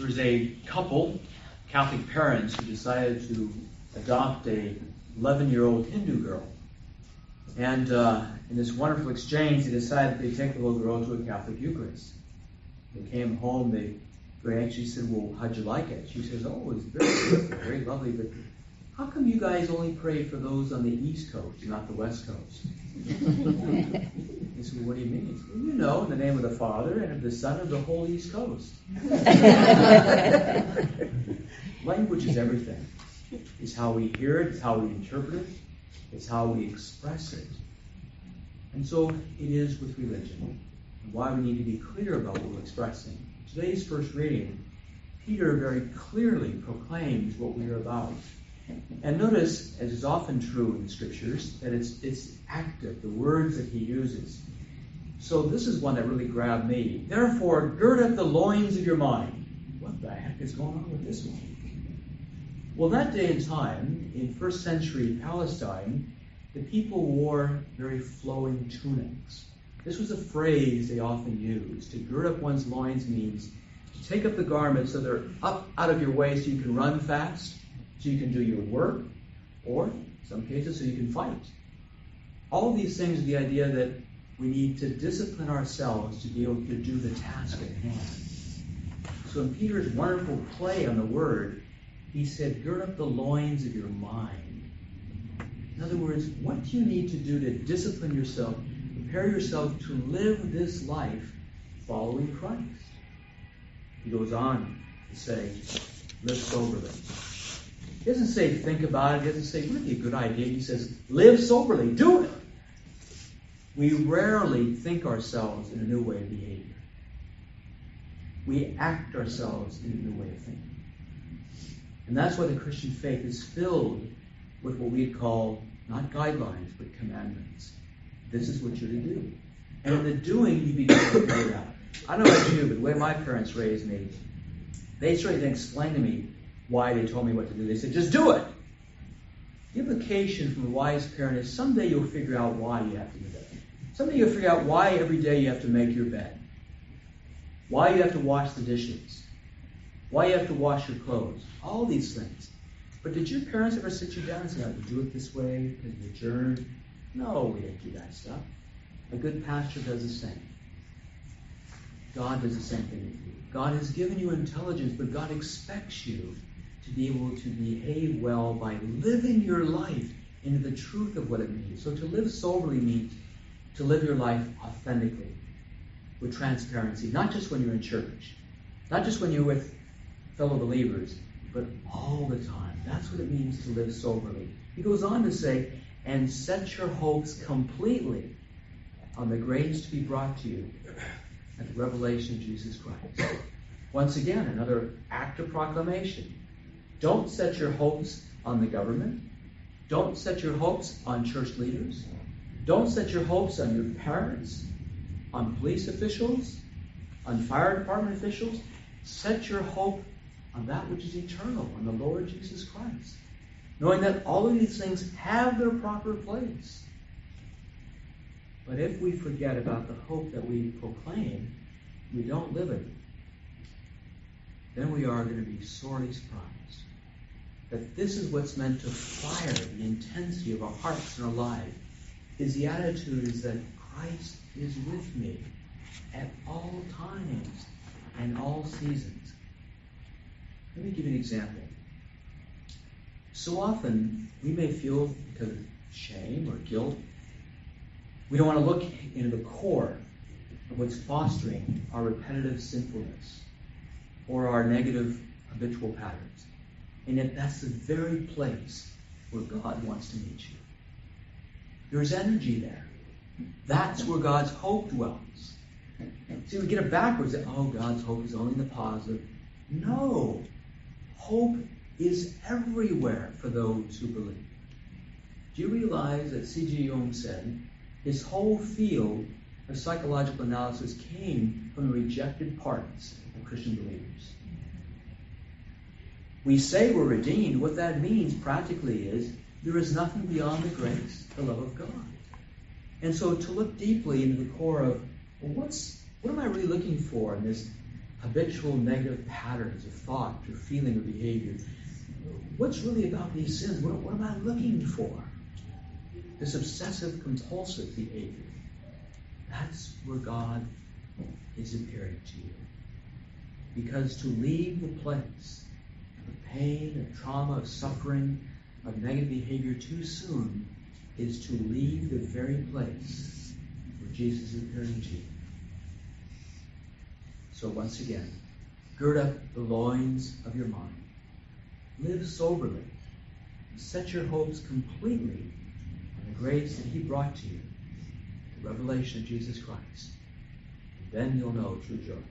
was a couple, Catholic parents, who decided to adopt a 11-year-old Hindu girl. And in this wonderful exchange, they decided they'd take the little girl to a Catholic Eucharist. They came home, they very anxiously said, well, how'd you like it? She says, oh, it's very beautiful, very lovely, but how come you guys only pray for those on the East Coast, not the West Coast? He said, well, what do you mean? He said, well, you know, in the name of the Father, and of the Son, and of the whole East Coast. Language is everything. It's how we hear it, it's how we interpret it, it's how we express it. And so it is with religion, and why we need to be clear about what we're expressing. Today's first reading, Peter very clearly proclaims what we are about. And notice, as is often true in the Scriptures, that it's active, the words that he uses. So this is one that really grabbed me. Therefore, gird up the loins of your mind. What the heck is going on with this one? Well, that day and time, in first century Palestine, the people wore very flowing tunics. This was a phrase they often used. To gird up one's loins means to take up the garments so they're up out of your way so you can run fast, so you can do your work, or in some cases so you can fight. All of these things are the idea that we need to discipline ourselves to be able to do the task at hand. So in Peter's wonderful play on the word, he said, gird up the loins of your mind. In other words, what do you need to do to discipline yourself, prepare yourself to live this life following Christ? He goes on to say, live soberly. He doesn't say think about it. He doesn't say, wouldn't it be a good idea? He says, live soberly. Do it. We rarely think ourselves in a new way of behavior. We act ourselves in a new way of thinking. And that's why the Christian faith is filled with what we call not guidelines, but commandments. This is what you're to do. And in the doing, you begin to figure it out. I don't know about you, but the way my parents raised me, they started to explain to me why they told me what to do. They said, just do it. The implication from a wise parent is someday you'll figure out why you have to do that. Someday you'll figure out why every day you have to make your bed. Why you have to wash the dishes. Why you have to wash your clothes. All these things. But did your parents ever sit you down and say, I have to do it this way because of the germ? No, we didn't do that stuff. A good pastor does the same. God does the same thing with you. God has given you intelligence, but God expects you to be able to behave well by living your life into the truth of what it means. So to live soberly means to live your life authentically, with transparency, not just when you're in church, not just when you're with fellow believers, but all the time. That's what it means to live soberly. He goes on to say, and set your hopes completely on the grace to be brought to you at the revelation of Jesus Christ. Once again, another act of proclamation. Don't set your hopes on the government. Don't set your hopes on church leaders. Don't set your hopes on your parents, on police officials, on fire department officials. Set your hope on that which is eternal, on the Lord Jesus Christ. Knowing that all of these things have their proper place. But if we forget about the hope that we proclaim, we don't live it, then we are going to be sorely surprised. That this is what's meant to fire the intensity of our hearts and our lives, is the attitude is that Christ is with me at all times and all seasons. Let me give you an example. So often, we may feel because of shame or guilt, we don't want to look into the core of what's fostering our repetitive sinfulness or our negative habitual patterns. And yet that's the very place where God wants to meet you. There's energy there. That's where God's hope dwells. See, we get it backwards. That, God's hope is only in the positive. No. Hope is everywhere for those who believe. Do you realize that C.G. Jung said his whole field of psychological analysis came from the rejected parts of Christian believers? We say we're redeemed. What that means practically is there is nothing beyond the grace, the love of God. And so to look deeply into the core of, well, what am I really looking for in this habitual negative patterns of thought or feeling or behavior. What's really about these sins? What am I looking for? This obsessive compulsive behavior. That's where God is appearing to you. Because to leave the place of pain, of trauma, of suffering, of negative behavior too soon is to leave the very place where Jesus is appearing to you. So once again, gird up the loins of your mind. Live soberly. And set your hopes completely on the grace that he brought to you, the revelation of Jesus Christ. And then you'll know true joy.